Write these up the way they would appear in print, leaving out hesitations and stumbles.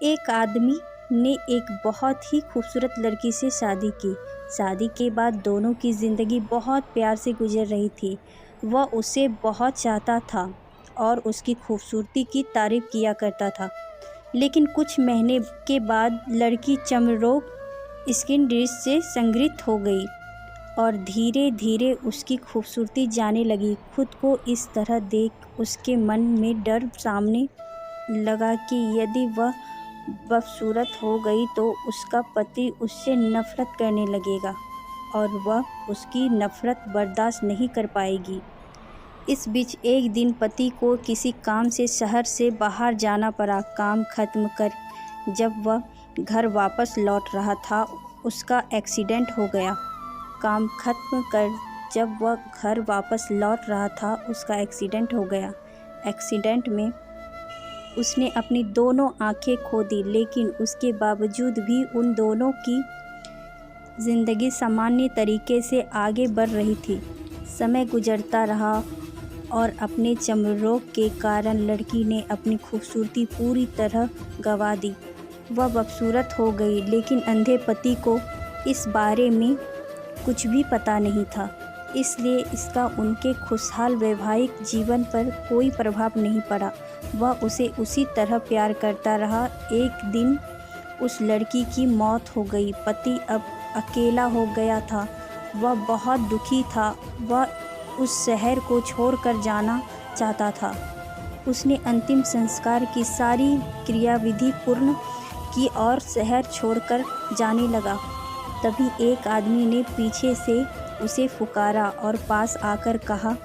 एक आदमी ने एक बहुत ही खूबसूरत लड़की से शादी की। शादी के बाद दोनों की ज़िंदगी बहुत प्यार से गुजर रही थी। वह उसे बहुत चाहता था और उसकी खूबसूरती की तारीफ़ किया करता था। लेकिन कुछ महीने के बाद लड़की चर्मरोग स्किन डिजीज़ से संक्रमित हो गई और धीरे धीरे उसकी खूबसूरती जाने लगी। खुद को इस तरह देख उसके मन में डर सामने लगा कि यदि वह बदसूरत हो गई तो उसका पति उससे नफ़रत करने लगेगा और वह उसकी नफ़रत बर्दाश्त नहीं कर पाएगी। इस बीच एक दिन पति को किसी काम से शहर से बाहर जाना पड़ा। काम खत्म कर जब वह घर वापस लौट रहा था, उसका एक्सीडेंट हो गया। काम खत्म कर जब वह घर वापस लौट रहा था, उसका एक्सीडेंट हो गया। एक्सीडेंट में उसने अपनी दोनों आँखें खो दी, लेकिन उसके बावजूद भी उन दोनों की ज़िंदगी सामान्य तरीके से आगे बढ़ रही थी। समय गुजरता रहा और अपने चर्मरोग के कारण लड़की ने अपनी खूबसूरती पूरी तरह गंवा दी। वह बदसूरत हो गई, लेकिन अंधे पति को इस बारे में कुछ भी पता नहीं था, इसलिए इसका उनके खुशहाल वैवाहिक जीवन पर कोई प्रभाव नहीं पड़ा। वह उसे उसी तरह प्यार करता रहा। एक दिन उस लड़की की मौत हो गई। पति अब अकेला हो गया था। वह बहुत दुखी था। वह उस शहर को छोड़कर जाना चाहता था। उसने अंतिम संस्कार की सारी क्रियाविधि पूर्ण की और शहर छोड़कर जाने लगा। तभी एक आदमी ने पीछे से उसे पुकारा और पास आकर कहा,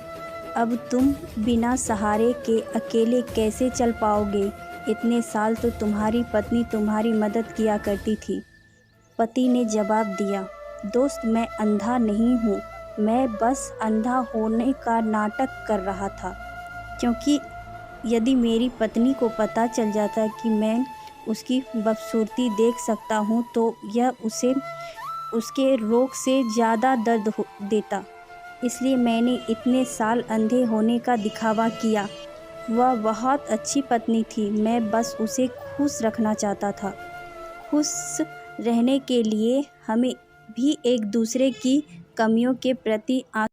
अब तुम बिना सहारे के अकेले कैसे चल पाओगे? इतने साल तो तुम्हारी पत्नी तुम्हारी मदद किया करती थी। पति ने जवाब दिया, दोस्त, मैं अंधा नहीं हूँ, मैं बस अंधा होने का नाटक कर रहा था, क्योंकि यदि मेरी पत्नी को पता चल जाता कि मैं उसकी बदसूरती देख सकता हूँ तो यह उसे उसके रोग से ज़्यादा दर्द देता। इसलिए मैंने इतने साल अंधे होने का दिखावा किया। वह बहुत अच्छी पत्नी थी, मैं बस उसे खुश रखना चाहता था। खुश रहने के लिए हमें भी एक दूसरे की कमियों के प्रति